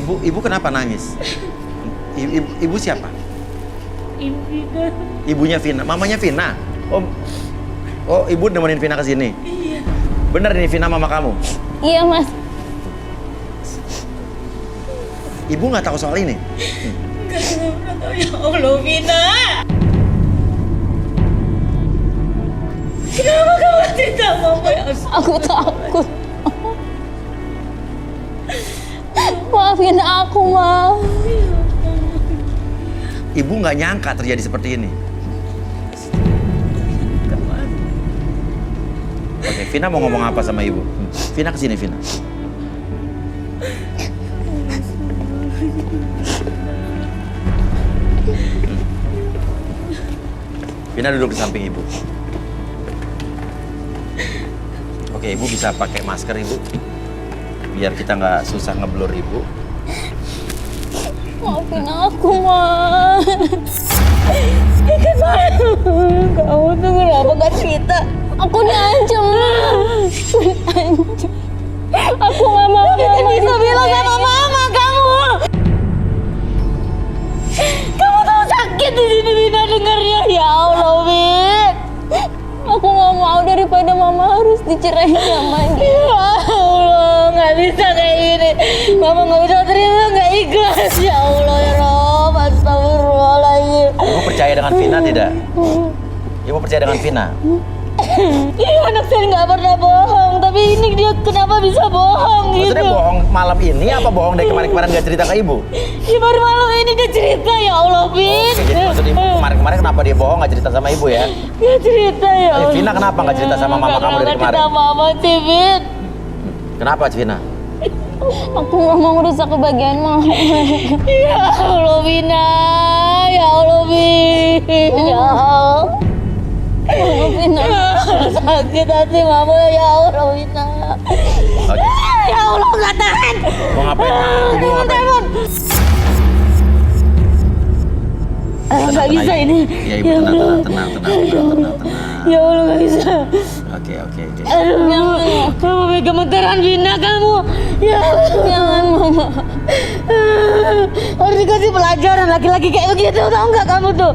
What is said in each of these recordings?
Ibu kenapa nangis? Ibu siapa? Ibu Vina. Ibunya Vina, mamanya Vina. Oh, ibu nemenin Vina ke sini. Iya. Bener ini Vina mama kamu? Iya, Mas. Ibu nggak tahu soal ini? Enggak tahu, ya Allah, Vina. Kenapa kamu cerita mama ya? Aku takut. Maafin aku, Ma. Ibu nggak nyangka terjadi seperti ini. Oke, Vina mau ngomong apa sama ibu? Vina kesini, Vina. Vina duduk di samping ibu. Oke, ibu bisa pakai masker ibu, biar kita nggak susah ngeblur ibu. Maafin aku, Ma. Kamu tuh kenapa gak cerita? Aku diancam, Ma. Aku diancam. Aku gak mau. Kan bisa bilang sama mama kamu. Kamu tuh sakit di sini, Vina, dengarnya. Ya Allah, Vin. Aku gak mau daripada Mama harus dicerahin sama dia. Ya Allah, nggak bisa kayak gini. Mama nggak bisa terima, nggak ikhlas. Ya Allah, ya Rob, astagfirullahaladzim. Ibu percaya dengan Vina tidak? Ibu percaya dengan Vina? Iya, anak saya nggak pernah bohong. Tapi ini dia kenapa bisa bohong gitu? Maksudnya bohong malam ini apa bohong dari kemarin-kemarin nggak cerita ke ibu? Ya baru malam ini dia cerita, ya Allah, Vin. Oke, jadi maksud ibu kemarin-kemarin kenapa dia bohong nggak cerita sama ibu ya? Dia cerita, ya Allah. Vina kenapa nggak cerita sama mama kamu dari kemarin? Kita mama sih, Vin. Kenapa Vina? Aku gak mau rusak kebahagiaan Mama. Ya Allah, Vina. Ya Allah, Vin. Ya Allah. Maafin aku. Sakit hati mama, ya Allah, Vina. Oke. Ya Allah, nggak tahan. Mau ngapain? Ibu mau ngapain? Nggak bisa Tenang, ini. Ya ibu tenang. Ya Allah, nggak bisa. Oke. Aduh, kamu gemeteran, Vina, kamu. Ya Allah. Jangan, Mama. Harus dikasih pelajaran laki-laki kayak begitu, tau nggak kamu tuh?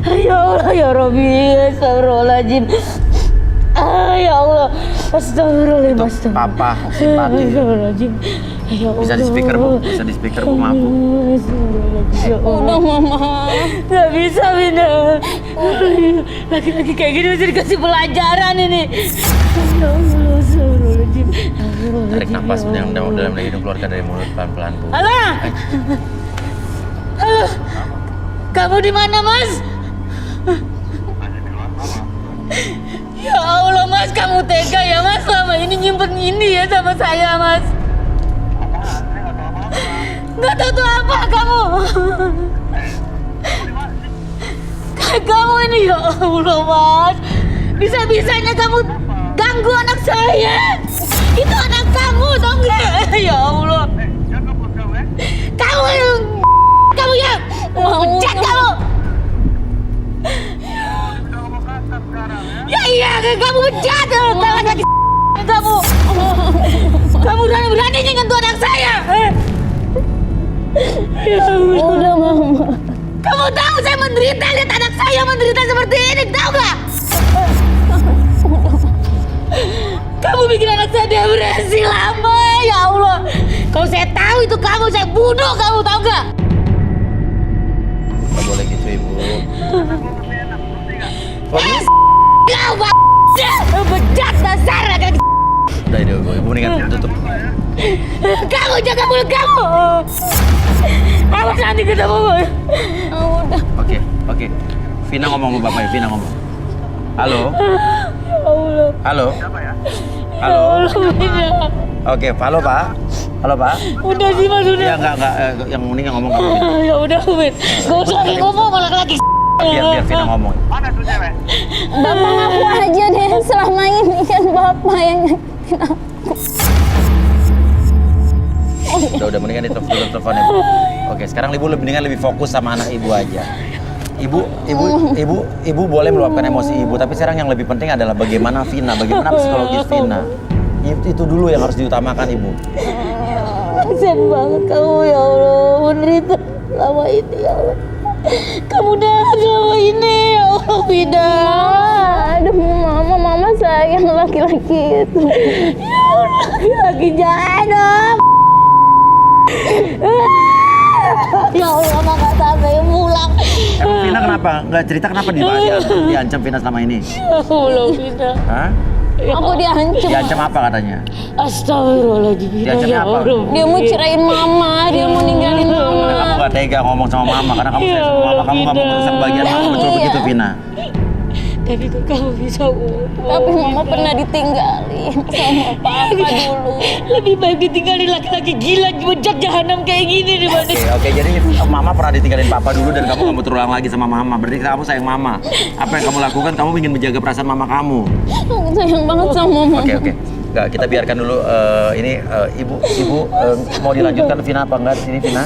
Ya Allah, ya Rabbi, astagfirullahaladzim. Ya Allah, astagfirullahaladzim. Itu papa simpati. Astagfirullahaladzim. Ya Allah. Bisa di speaker bu, maaf bu. Ya Allah. Udah, Mama. Gak bisa, Vina. Laki-laki kayak gini mesti dikasih pelajaran ini. Ya Allah, astagfirullahaladzim. Tarik nafas yang dalam hidung, keluarkan dari mulut pelan-pelan bu. Halo? Halo? Kamu di mana, Mas? Ya Allah, Mas, kamu tega ya, Mas, selama ini nyimpen ini ya sama saya, Mas. Nggak tahu tuh apa kamu. Kamu ini, ya Allah, Mas. Bisa-bisanya kamu ganggu anak saya. Itu anak kamu, tau nggak? Ya Allah. Kamu ya, bejat kamu. Ya iya, kamu bejat. Tangan lagi kamu. Kamu berani-beraninya nyentuh anak saya. Ya Allah. Udah, Mama. Kamu tahu saya menderita, lihat anak saya menderita seperti ini, tahu nggak? Kamu bikin anak saya depresi lama, ya Allah. Kalau saya tahu itu kamu, saya bunuh kamu, tahu nggak? Nggak boleh gitu ibu. Kau bejat dasar lagi. Udah ibu mendingan tutup. Kamu jaga mulut kamu. Awas nanti ketemu. Udah. Oke. Vina ngomong sama bapaknya, Vina ngomong. Halo? Ya Allah. Halo? Ya Halo? Allah, Vina. Oke, halo Pak. Halo Pak. Udah sih, Mas, udah. Ya enggak, yang mending yang ngomong kamu. Ya udah, Vin. Gak usah lagi ngomong malah lagi. Biar Vina ngomong. Bapak ngaku aja deh, selama ini kan Bapak yang nyakitin aku. Udah mendingan diteleponnya. Oke, sekarang ibu mendingan lebih fokus sama anak ibu aja. Ibu boleh meluapkan emosi ibu, tapi sekarang yang lebih penting adalah bagaimana Vina, bagaimana psikologis Vina. Itu dulu yang harus diutamakan ibu. kasihan banget kamu ya Allah, menderita selama ini ya Allah. Kamu udah selama ini ya Allah, Vida. Aduh mama sayang laki-laki itu. Ya Allah, laki jahat dong. Ya Allah, mama gak sampai pulang. Emang Vina kenapa? Nggak cerita kenapa diancam Vina selama ini? Ya Allah, Vida. Hah? Aku diancam. Diancam apa katanya? Astagfirullahaladzim, Vida. Diancam Ya apa? Allah. Dia mau cerain mama, dia mau ninggalin mama. Kamu gak tega ngomong sama mama karena kamu sayang sama mama, kamu gak mau merusak bagian mama, betul Iya. begitu Vina? Tapi kok kamu bisa ngomong? Tapi mama pernah ditinggalin sama papa dulu. Lebih baik ditinggalin laki-laki gila bejat jahanam kayak gini daripada Oke, jadi mama pernah ditinggalin papa dulu dan kamu gak mau terulang lagi sama mama. Berarti kamu sayang mama. Apa yang kamu lakukan, kamu ingin menjaga perasaan mama kamu. Aku sayang banget sama mama. Oke. Nggak, kita biarkan dulu ibu mau dilanjutkan Vina apa enggak di sini Vina?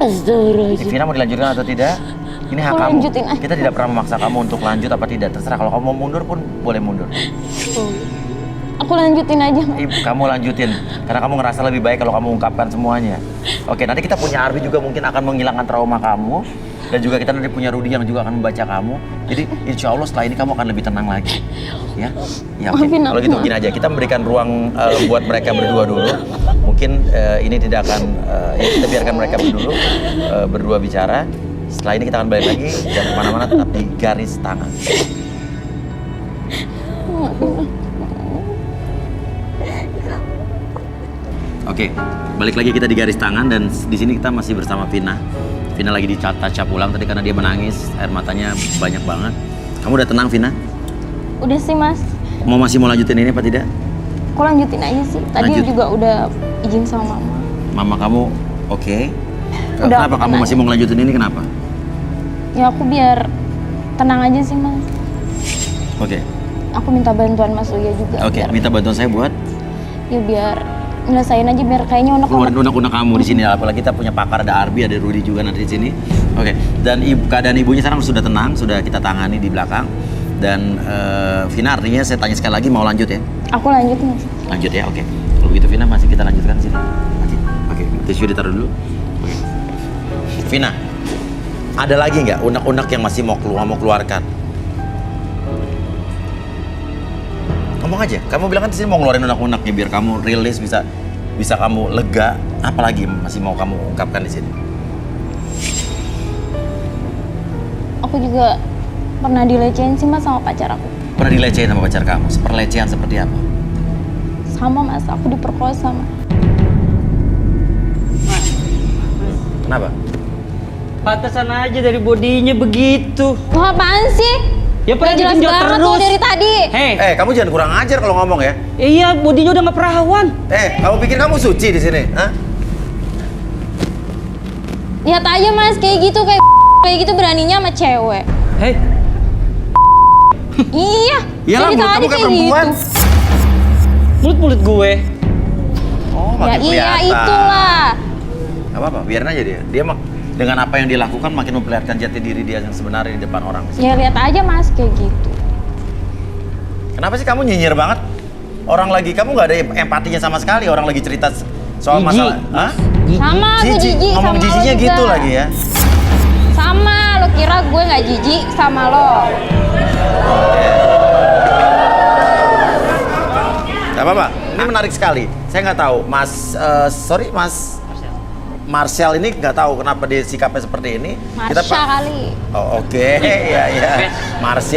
Astagfirullahaladzim. Vina mau dilanjutkan atau tidak? Ini hak Aku kamu. lanjutin aja. Kita tidak pernah memaksa kamu untuk lanjut apa tidak. Terserah, kalau kamu mau mundur pun boleh mundur. Aku lanjutin aja. Ma. Kamu lanjutin karena kamu ngerasa lebih baik kalau kamu ungkapkan semuanya. Oke, nanti kita punya Arbi juga mungkin akan menghilangkan trauma kamu, dan juga kita nanti punya Rudi yang juga akan membaca kamu. Jadi insya Allah setelah ini kamu akan lebih tenang lagi, ya. Ya oke. Maafin aku, Kalau gitu Ma. gini aja, kita memberikan ruang buat mereka berdua dulu. Mungkin ini tidak akan ya kita biarkan mereka berdua bicara. Setelah ini kita akan balik lagi, jangan kemana-mana, tetap di garis tangan. Oke, balik lagi kita di garis tangan dan di sini kita masih bersama Vina. Vina lagi ditacap ulang tadi karena dia menangis, air matanya banyak banget. Kamu udah tenang Vina? Udah sih mas. Masih mau lanjutin ini apa tidak? Aku lanjutin aja sih. Tadi Lanjut. juga udah izin sama mama. Mama kamu oke? Udah, Kenapa aku kamu tenang. masih mau ngelanjutin ini, kenapa? Ya aku biar tenang aja sih mas. Oke, Aku minta bantuan mas Uya juga. oke. Biar, Minta bantuan saya buat ya biar nyelesain aja biar kayaknya keluarin unek-unek. unek-unek kamu di sini. Apalagi kita punya pakar, ada Arbi, ada Rudi juga nanti di sini. Oke, dan keadaan ibunya sekarang sudah tenang, sudah kita tangani di belakang. Dan Vina, artinya saya tanya sekali lagi, mau lanjut ya? Aku lanjutin mas. Lanjut ya, oke. Kalau begitu Vina, masih kita lanjutkan di sini. Oke, tisu ditaruh dulu. Oke. Vina, ada lagi nggak unek-unek yang masih mau keluarkan? Ngomong aja. Kamu bilang kan di sini mau ngeluarin unek-uneknya biar kamu rilis, bisa kamu lega. Apalagi masih mau kamu ungkapkan di sini? Aku juga pernah dilecehin sih mas sama pacar aku. Pernah dilecehin sama pacar kamu? Pelecehan seperti apa? Sama mas, aku diperkosa mas. Kenapa? Pantesan aja dari bodinya begitu. Wah apaan sih? Ya pernah Udah jelas digenjot banget terus. tuh dari tadi. Hei, Kamu jangan kurang ajar kalau ngomong ya. iya bodinya udah nggak perawan. Kamu pikir kamu suci di sini? Hah? Lihat aja mas, kayak gitu beraninya sama cewek. Hei, Iya. Iyalah, dari mulut tadi kamu kayak kayak perempuan. gitu. mulut gue. Oh, Ya makin iya kelihatan. itulah. Gak apa-apa, biarin aja dia. Dia dengan apa yang dilakukan makin memperlihatkan jati diri dia yang sebenarnya di depan orang. Ya lihat aja mas kayak gitu. Kenapa sih kamu nyinyir banget? Orang lagi, kamu nggak ada empatinya sama sekali. Orang lagi cerita soal Jijik. masalah. Hah? Sama aku jijik Ngomong sama jijinya lo juga. gitu lagi ya. Sama, lo kira gue nggak jijik sama lo? Gak apa-apa, ini menarik sekali. Saya nggak tahu, Mas Marcel ini nggak tahu kenapa dia sikapnya seperti ini. Marsha kali. Oh, oke, ya.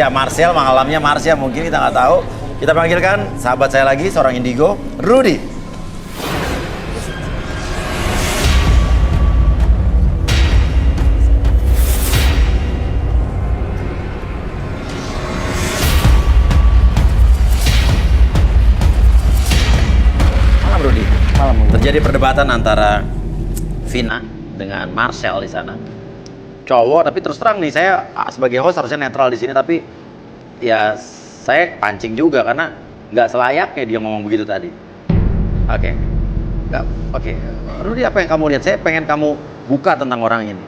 Marcel, malamnya Marsha mungkin kita nggak tahu. Kita panggilkan sahabat saya lagi, seorang indigo, Rudi. Malam Rudi. Malam. Terjadi perdebatan antara Vina dengan Marcel di sana. Cowok, tapi terus terang nih, saya sebagai host harusnya netral di sini, tapi ya saya pancing juga karena nggak selayaknya dia ngomong begitu tadi. Oke. Oke. Rudi, apa yang kamu lihat? Saya pengen kamu buka tentang orang ini.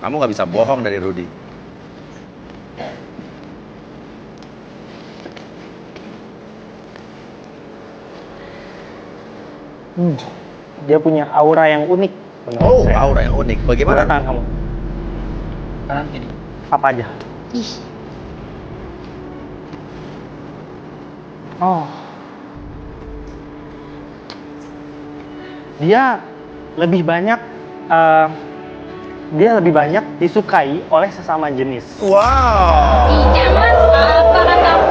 Kamu nggak bisa bohong dari Rudi. Dia punya aura yang unik. menurut Oh, saya. aura yang unik. Bagaimana? Mana tangan kamu? Kanan kiri. Apa aja? Ih, Oh. Dia lebih banyak disukai oleh sesama jenis. Wow. iya mas, apa katamu?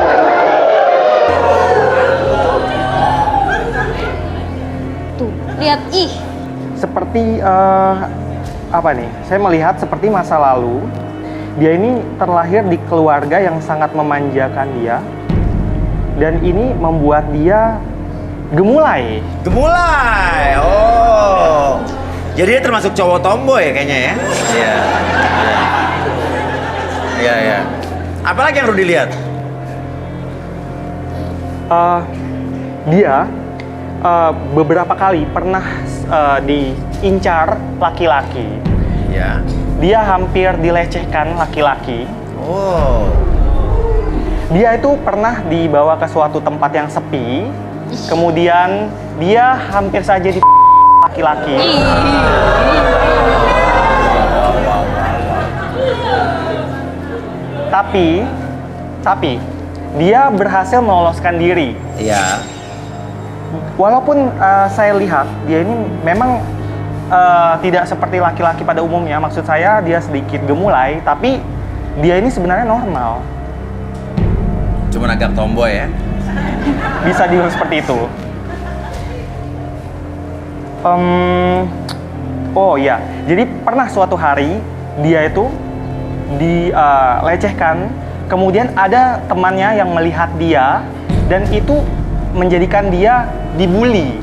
Tuh, lihat ih. Seperti apa nih? Saya melihat seperti masa lalu dia ini terlahir di keluarga yang sangat memanjakan dia, dan ini membuat dia gemulai. Gemulai. Oh. Jadi dia termasuk cowok tomboy kayaknya ya? Iya. Iya, iya. Apalagi yang Rudy lihat? Dia beberapa kali pernah diincar laki-laki. Iya. Dia hampir dilecehkan laki-laki. Oh. Dia itu pernah dibawa ke suatu tempat yang sepi. Kemudian dia hampir saja di laki-laki. Tapi dia berhasil meloloskan diri. Iya. Walaupun saya lihat dia ini memang tidak seperti laki-laki pada umumnya. Maksud saya dia sedikit gemulai, tapi dia ini sebenarnya normal. Cuma agak tomboy ya. Bisa dibilang seperti itu. Oh ya, jadi pernah suatu hari dia itu dilecehkan, kemudian ada temannya yang melihat dia dan itu menjadikan dia dibully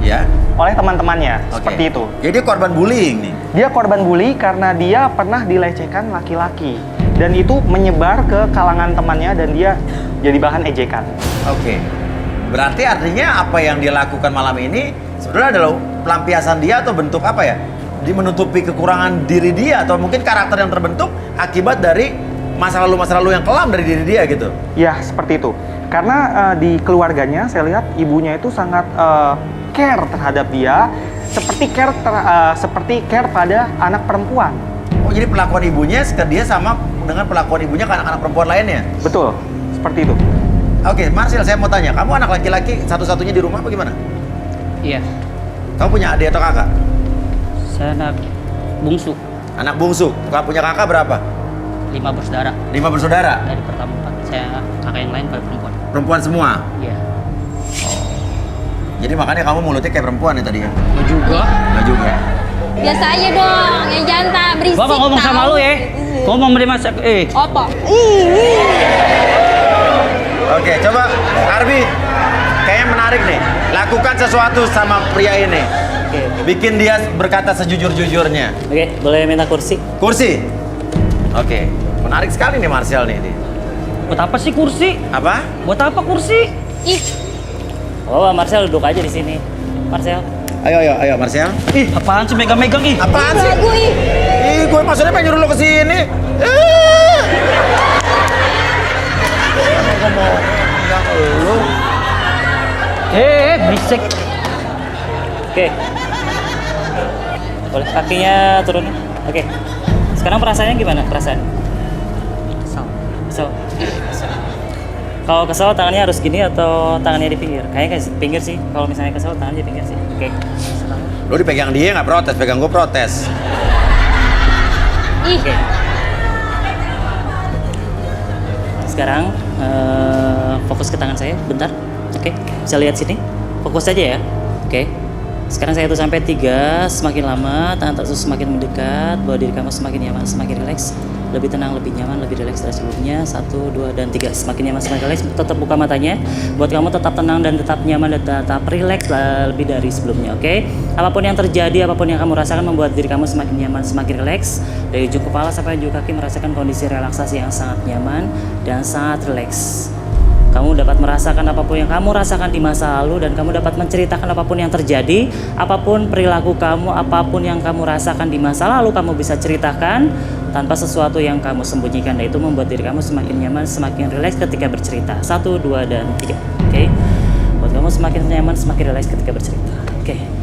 Ya. oleh teman-temannya. Oke. Seperti itu. Jadi dia korban bullying nih. Dia korban bully karena dia pernah dilecehkan laki-laki dan itu menyebar ke kalangan temannya dan dia jadi bahan ejekan. Oke. Berarti artinya apa yang dia lakukan malam ini sebenarnya adalah pelampiasan dia atau bentuk apa ya? Dia menutupi kekurangan diri dia atau mungkin karakter yang terbentuk akibat dari masa lalu yang kelam dari diri dia gitu. Ya, seperti itu. Karena di keluarganya saya lihat ibunya itu sangat care terhadap dia, seperti care pada anak perempuan. Oh, jadi perlakuan ibunya ke dia sama dengan perlakuan ibunya ke anak-anak perempuan lainnya? Betul, seperti itu. Oke, Marcel, saya mau tanya, kamu anak laki-laki satu-satunya di rumah apa gimana? Iya. Kamu punya adik atau kakak? Saya anak bungsu. Anak bungsu. Kamu punya kakak berapa? 5 bersaudara. 5 bersaudara? Dari pertama 4. Saya kakak yang lain pada perempuan. Perempuan semua? Iya. Jadi makanya kamu mulutnya kayak perempuan ya tadi ya? Lu juga. Nggak juga. Biasa aja dong, ya jangan berisik. Bapak ngomong sama tau. lu ya. Ngomong dari masa Apa? Oke, coba Arbi. Kayaknya menarik nih. Lakukan sesuatu sama pria ini. Oke. Bikin dia berkata sejujur-jujurnya. Oke, boleh minta kursi? Kursi? Oke. Menarik sekali nih Marcel nih. Buat apa sih kursi? Apa? Buat apa kursi? Ih, Oh, Marcel duduk aja di sini. Marcel. Ayo Marcel. Ih, apaan sih megang-megang ih? Apaan sih? bagus ih. Ih, gue maksudnya pengen nyuruh lo kesini. Ngomong yang lu. Berisik. Oke. Boleh kakinya turunin. Oke. Sekarang perasaannya gimana? Perasaan? Kesel. Kesel. Kalau kesel tangannya harus gini atau tangannya di pinggir? Kayaknya di pinggir sih. Kalau misalnya kesel tangannya di pinggir sih. Oke. Lo dipegang dia nggak protes, pegang gue protes. Ih, Oke. Sekarang fokus ke tangan saya, bentar. Oke, bisa lihat sini. Fokus aja ya. Oke. Sekarang saya hitung sampai 3, semakin lama tangan terus semakin mendekat, bawa diri kamu semakin nyaman, semakin rileks, lebih tenang, lebih nyaman, lebih rileks dari sebelumnya. 1, 2, dan 3. Semakin nyaman, semakin rileks. Tetap buka matanya. Buat kamu tetap tenang dan tetap nyaman dan tetap rileks lebih dari sebelumnya. Oke. Apapun yang terjadi, apapun yang kamu rasakan membuat diri kamu semakin nyaman, semakin rileks. Dari ujung kepala sampai ujung kaki merasakan kondisi relaksasi yang sangat nyaman dan sangat rileks. Kamu dapat merasakan apapun yang kamu rasakan di masa lalu dan kamu dapat menceritakan apapun yang terjadi, apapun perilaku kamu, apapun yang kamu rasakan di masa lalu kamu bisa ceritakan tanpa sesuatu yang kamu sembunyikan, dan itu membuat diri kamu semakin nyaman, semakin rileks ketika bercerita. 1, 2, dan 3. Oke. Buat membuat kamu semakin nyaman, semakin relax ketika bercerita. Oke.